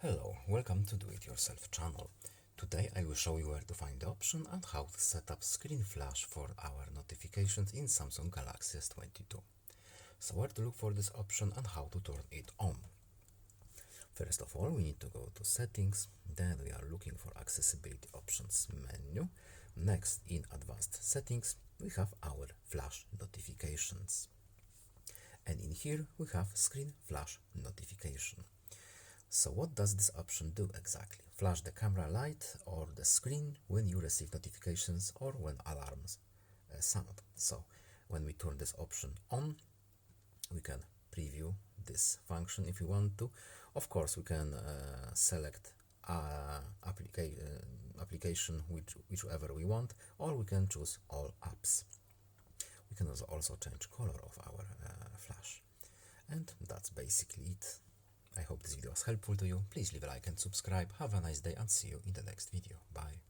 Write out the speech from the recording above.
Hello, welcome to Do It Yourself channel. Today I will show you where to find the option and how to set up screen flash for our notifications in Samsung Galaxy S22. So where to look for this option and how to turn it on. First of all, we need to go to settings, then we are looking for accessibility options menu. Next, in advanced settings, we have our flash notifications. And in here we have screen flash notification. So what does this option do exactly? Flash the camera light or the screen when you receive notifications or when alarms sound. So when we turn this option on, we can preview this function if you want to. Of course, we can select application whichever we want, or we can choose all apps. We can also change color of our flash. And that's basically it. I hope this video was helpful to you. Please leave a like and subscribe. Have a nice day and see you in the next video. Bye.